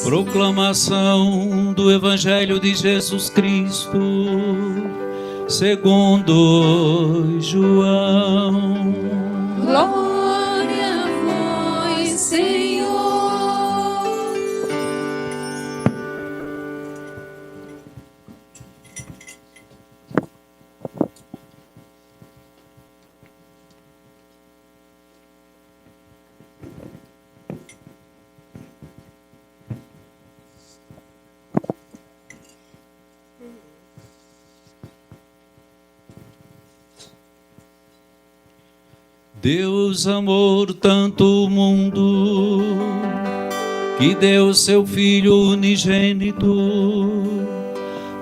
Proclamação do Evangelho de Jesus Cristo, segundo João. Glória a vós, Senhor. Deus amou tanto o mundo, que deu seu Filho unigênito,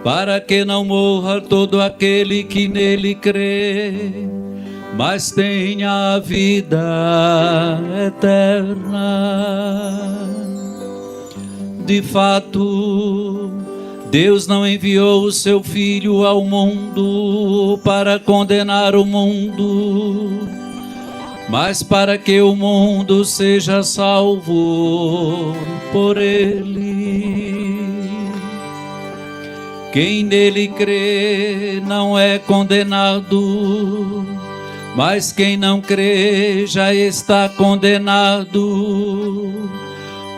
para que não morra todo aquele que nele crê, mas tenha a vida eterna. De fato, Deus não enviou o seu Filho ao mundo para condenar o mundo, mas para que o mundo seja salvo por ele. Quem nele crê não é condenado, mas quem não crê já está condenado,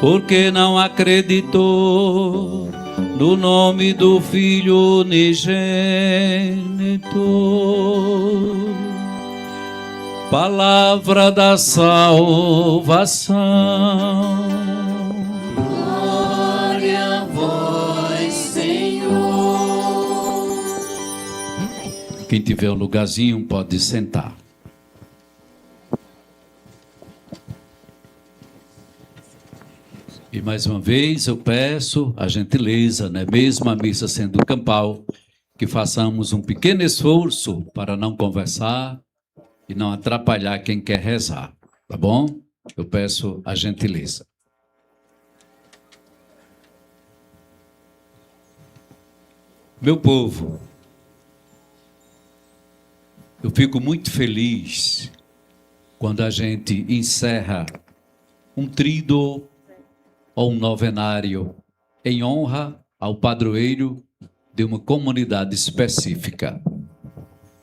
porque não acreditou no nome do Filho unigênito. Palavra da salvação. Glória a vós, Senhor. Quem tiver um lugarzinho pode sentar. E mais uma vez eu peço a gentileza, né, mesmo a missa sendo campal, que façamos um pequeno esforço para não conversar e não atrapalhar quem quer rezar, tá bom? Eu peço a gentileza. Meu povo, eu fico muito feliz quando a gente encerra um tríduo ou um novenário em honra ao padroeiro de uma comunidade específica.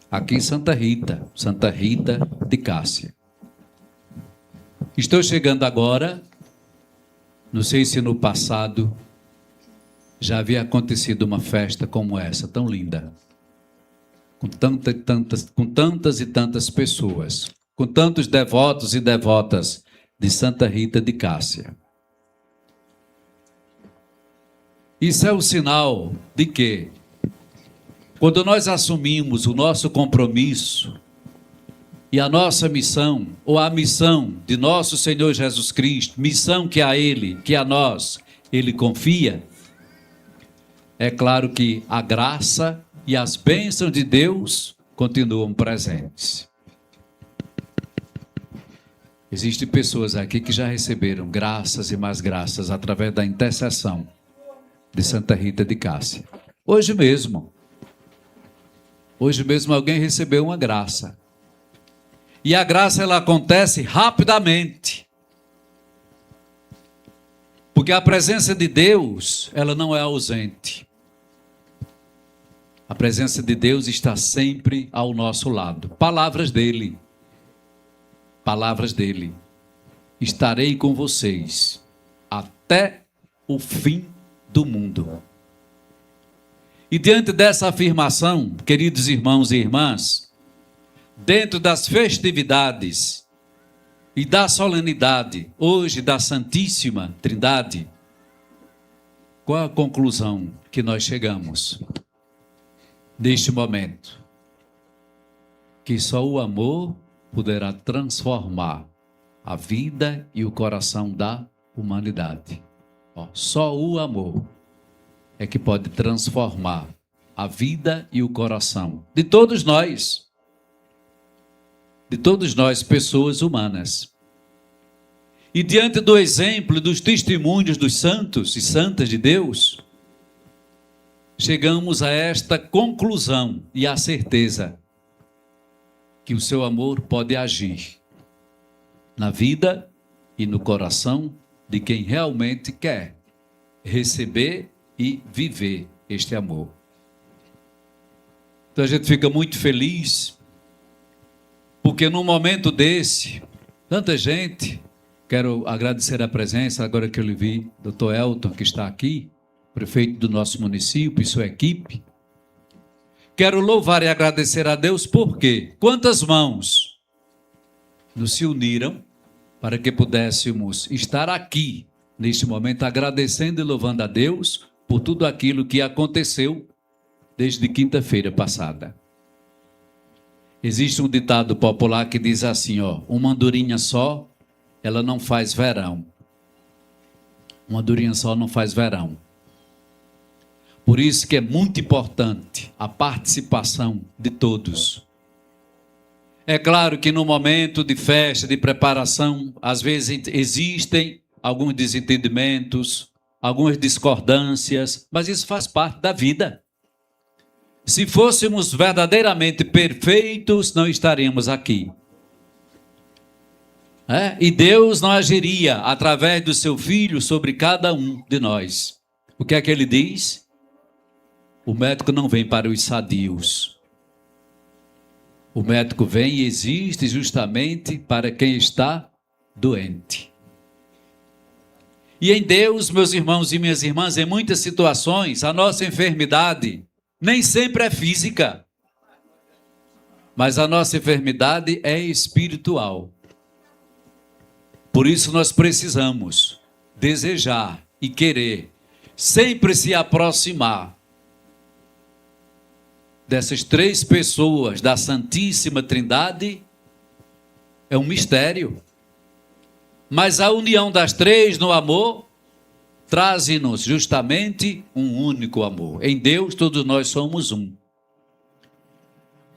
Aqui em Santa Rita de Cássia. Estou chegando agora, não sei se no passado já havia acontecido uma festa como essa, tão linda, com tantas e tantas pessoas, com tantos devotos e devotas de Santa Rita de Cássia. Isso é o sinal de que, quando nós assumimos o nosso compromisso e a nossa missão, ou a missão de nosso Senhor Jesus Cristo, missão que a Ele, que a nós, Ele confia, é claro que a graça e as bênçãos de Deus continuam presentes. Existem pessoas aqui que já receberam graças e mais graças através da intercessão de Santa Rita de Cássia. Hoje mesmo alguém recebeu uma graça. E a graça ela acontece rapidamente. Porque a presença de Deus, ela não é ausente. A presença de Deus está sempre ao nosso lado. Palavras dele. Palavras dele. Estarei com vocês até o fim do mundo. E diante dessa afirmação, queridos irmãos e irmãs, dentro das festividades e da solenidade, hoje da Santíssima Trindade, qual a conclusão que nós chegamos neste momento? Que só o amor poderá transformar a vida e o coração da humanidade. Só o amor é que pode transformar a vida e o coração de todos nós, pessoas humanas. E diante do exemplo, dos testemunhos dos santos e santas de Deus, chegamos a esta conclusão e a certeza que o seu amor pode agir na vida e no coração de quem realmente quer receber e viver este amor. Então a gente fica muito feliz, porque num momento desse, tanta gente, quero agradecer a presença, agora que eu lhe vi, Dr. Elton, que está aqui, prefeito do nosso município e sua equipe. Quero louvar e agradecer a Deus, porque quantas mãos nos se uniram para que pudéssemos estar aqui, neste momento, agradecendo e louvando a Deus por tudo aquilo que aconteceu desde quinta-feira passada. Existe um ditado popular que diz assim, uma andorinha só, ela não faz verão. Uma andorinha só não faz verão. Por isso que é muito importante a participação de todos. É claro que no momento de festa, de preparação, às vezes existem alguns desentendimentos, algumas discordâncias, mas isso faz parte da vida. Se fôssemos verdadeiramente perfeitos, não estaríamos aqui. E Deus não agiria através do seu Filho sobre cada um de nós. O que é que ele diz? O médico não vem para os sadios. O médico vem e existe justamente para quem está doente. E em Deus, meus irmãos e minhas irmãs, em muitas situações, a nossa enfermidade nem sempre é física, mas a nossa enfermidade é espiritual. Por isso nós precisamos desejar e querer sempre se aproximar dessas três pessoas da Santíssima Trindade. É um mistério. Mas a união das três no amor traz-nos justamente um único amor. Em Deus todos nós somos um.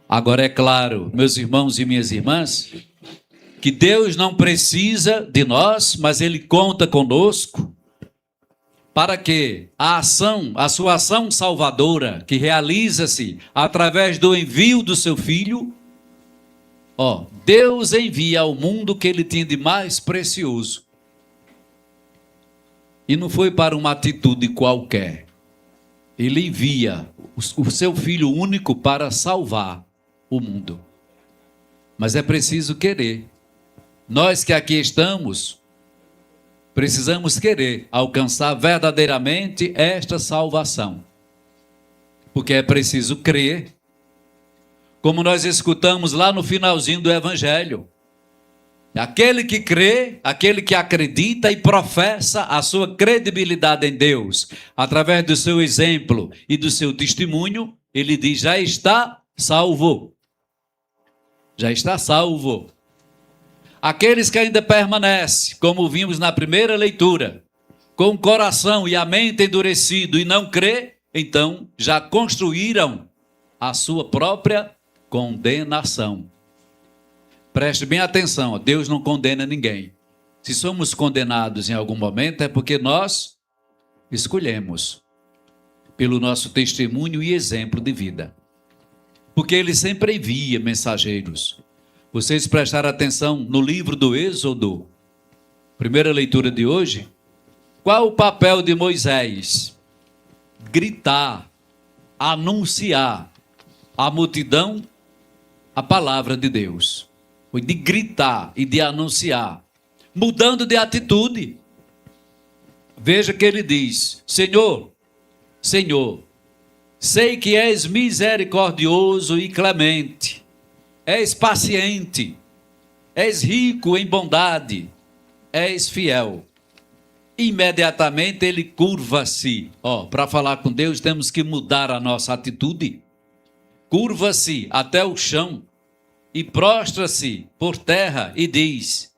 Agora é claro, meus irmãos e minhas irmãs, que Deus não precisa de nós, mas Ele conta conosco para que a sua ação salvadora, que realiza-se através do envio do seu Filho, Deus envia ao mundo o que Ele tinha de mais precioso. E não foi para uma atitude qualquer. Ele envia o seu Filho único para salvar o mundo. Mas é preciso querer. Nós que aqui estamos, precisamos querer alcançar verdadeiramente esta salvação. Porque é preciso crer. Como nós escutamos lá no finalzinho do Evangelho. Aquele que crê, aquele que acredita e professa a sua credibilidade em Deus, através do seu exemplo e do seu testemunho, ele diz, já está salvo. Já está salvo. Aqueles que ainda permanecem, como vimos na primeira leitura, com o coração e a mente endurecido e não crê, então já construíram a sua própria condenação. Preste bem atenção, Deus não condena ninguém. Se somos condenados em algum momento é porque nós escolhemos pelo nosso testemunho e exemplo de vida. Porque Ele sempre envia mensageiros. Vocês prestaram atenção no livro do Êxodo, primeira leitura de hoje? Qual o papel de Moisés? Gritar, anunciar à multidão a palavra de Deus. Foi de gritar e de anunciar, mudando de atitude. Veja que ele diz, Senhor, Senhor, sei que és misericordioso e clemente, és paciente, és rico em bondade, és fiel. Imediatamente ele curva-se. Para falar com Deus temos que mudar a nossa atitude. Curva-se até o chão e prostra-se por terra e diz,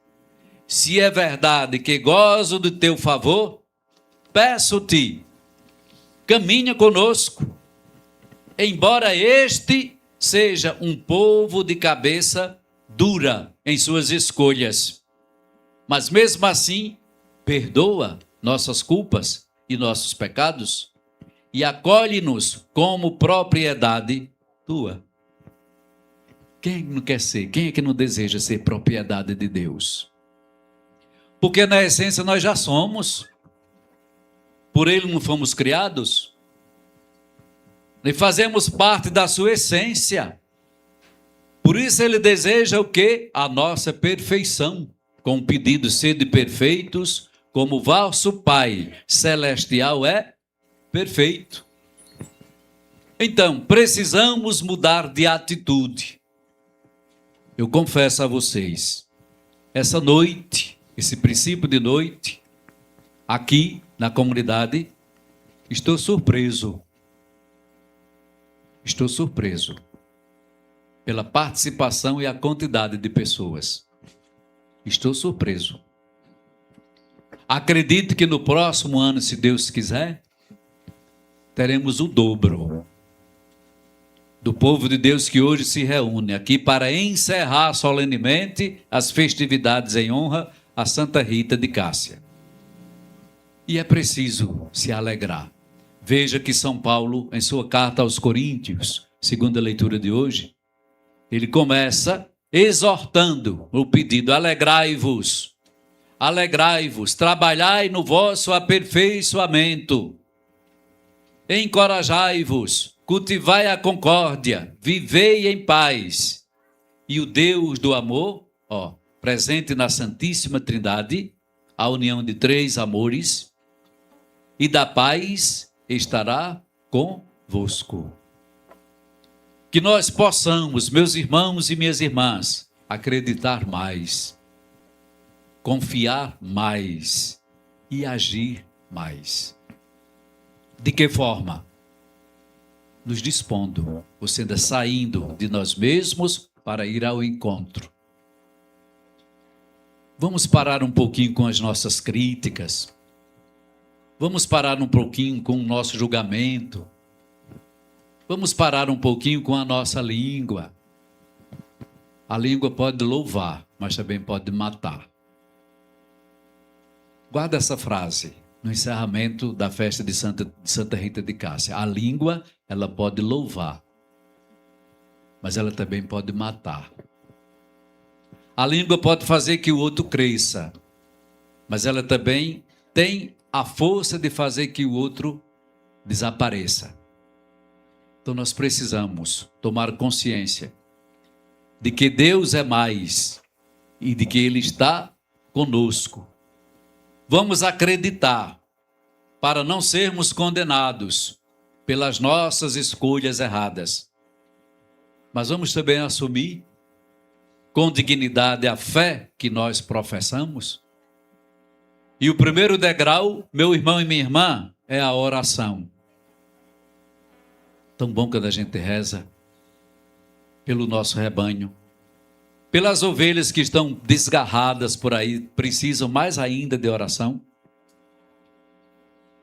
se é verdade que gozo do teu favor, peço-te, caminha conosco, embora este seja um povo de cabeça dura em suas escolhas, mas mesmo assim, perdoa nossas culpas e nossos pecados e acolhe-nos como propriedade tua. Quem não quer ser? Quem é que não deseja ser propriedade de Deus? Porque na essência nós já somos. Por Ele não fomos criados? E fazemos parte da sua essência. Por isso Ele deseja o quê? A nossa perfeição. Com o pedido, sede perfeitos, como vosso Pai celestial é perfeito. Então, precisamos mudar de atitude. Eu confesso a vocês, essa noite, esse princípio de noite, aqui na comunidade, estou surpreso. Estou surpreso pela participação e a quantidade de pessoas. Estou surpreso. Acredito que no próximo ano, se Deus quiser, teremos o dobro do povo de Deus que hoje se reúne aqui para encerrar solenemente as festividades em honra a Santa Rita de Cássia. E é preciso se alegrar. Veja que São Paulo, em sua carta aos Coríntios, segunda leitura de hoje, ele começa exortando o pedido: alegrai-vos, alegrai-vos, trabalhai no vosso aperfeiçoamento, encorajai-vos, cultivai a concórdia, vivei em paz. E o Deus do amor, presente na Santíssima Trindade, a união de três amores, e da paz estará convosco. Que nós possamos, meus irmãos e minhas irmãs, acreditar mais, confiar mais e agir mais. De que forma? Nos dispondo, ou seja, saindo de nós mesmos para ir ao encontro. Vamos parar um pouquinho com as nossas críticas. Vamos parar um pouquinho com o nosso julgamento. Vamos parar um pouquinho com a nossa língua. A língua pode louvar, mas também pode matar. Guarda essa frase no encerramento da festa de Santa Rita de Cássia. A língua, ela pode louvar, mas ela também pode matar. A língua pode fazer que o outro cresça, mas ela também tem a força de fazer que o outro desapareça. Então nós precisamos tomar consciência de que Deus é mais e de que Ele está conosco. Vamos acreditar para não sermos condenados pelas nossas escolhas erradas. Mas vamos também assumir com dignidade a fé que nós professamos. E o primeiro degrau, meu irmão e minha irmã, é a oração. Tão bom quando a gente reza pelo nosso rebanho, pelas ovelhas que estão desgarradas por aí, precisam mais ainda de oração.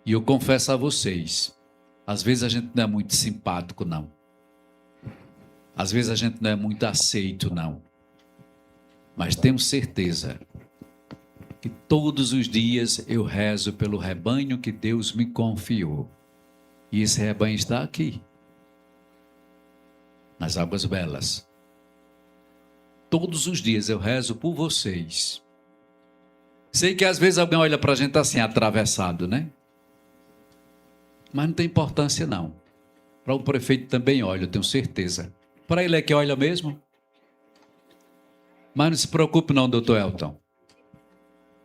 E eu confesso a vocês, às vezes a gente não é muito simpático, não. Às vezes a gente não é muito aceito, não. Mas tenho certeza que todos os dias eu rezo pelo rebanho que Deus me confiou. E esse rebanho está aqui, nas Águas Belas. Todos os dias eu rezo por vocês. Sei que às vezes alguém olha para a gente assim, atravessado, né? Mas não tem importância não. Para o prefeito também olha, eu tenho certeza. Para ele é que olha mesmo. Mas não se preocupe não, doutor Elton.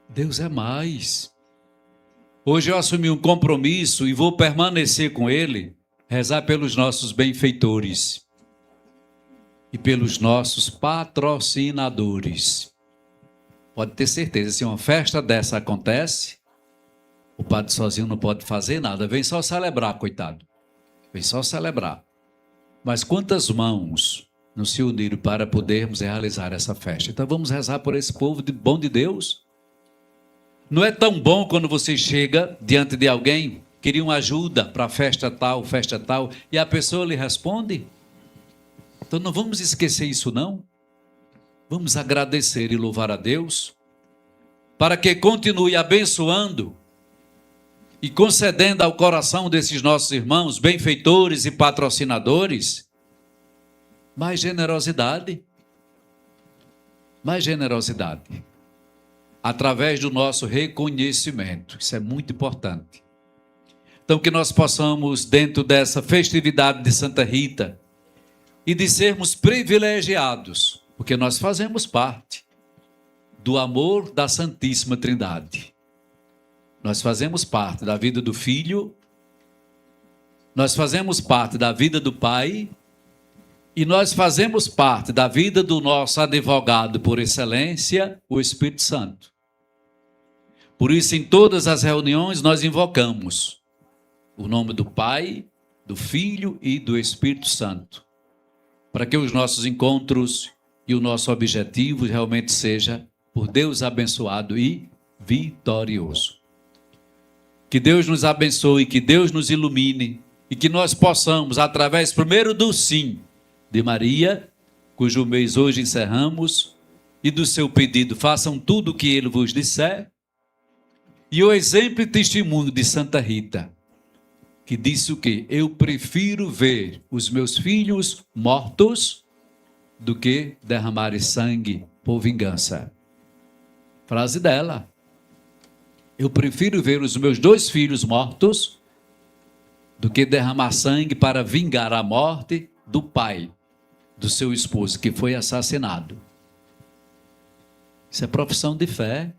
Deus é mais. Hoje eu assumi um compromisso e vou permanecer com ele, rezar pelos nossos benfeitores e pelos nossos patrocinadores. Pode ter certeza, se uma festa dessa acontece, o padre sozinho não pode fazer nada, vem só celebrar, coitado. Vem só celebrar. Mas quantas mãos não se uniram para podermos realizar essa festa? Então vamos rezar por esse povo bom de Deus. Não é tão bom quando você chega diante de alguém, queria uma ajuda para festa tal, e a pessoa lhe responde? Então não vamos esquecer isso não. Vamos agradecer e louvar a Deus, para que continue abençoando e concedendo ao coração desses nossos irmãos, benfeitores e patrocinadores, mais generosidade. Mais generosidade. Através do nosso reconhecimento. Isso é muito importante. Então, que nós possamos, dentro dessa festividade de Santa Rita, e de sermos privilegiados, porque nós fazemos parte do amor da Santíssima Trindade. Nós fazemos parte da vida do Filho, nós fazemos parte da vida do Pai, e nós fazemos parte da vida do nosso advogado por excelência, o Espírito Santo. Por isso, em todas as reuniões, nós invocamos o nome do Pai, do Filho e do Espírito Santo, para que os nossos encontros e o nosso objetivo realmente seja por Deus abençoado e vitorioso. Que Deus nos abençoe, que Deus nos ilumine e que nós possamos, através primeiro do sim de Maria, cujo mês hoje encerramos, e do seu pedido, façam tudo o que ele vos disser, e o exemplo e testemunho de Santa Rita, que disse o quê? Eu prefiro ver os meus filhos mortos do que derramar sangue por vingança. Frase dela. Eu prefiro ver os meus 2 filhos mortos do que derramar sangue para vingar a morte do pai do seu esposo, que foi assassinado. Isso é profissão de fé.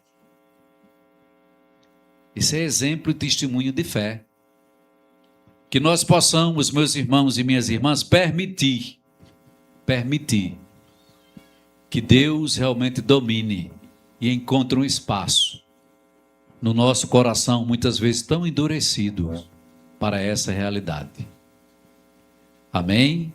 Isso é exemplo e testemunho de fé. Que nós possamos, meus irmãos e minhas irmãs, permitir que Deus realmente domine e encontre um espaço no nosso coração, muitas vezes tão endurecido, para essa realidade. Amém?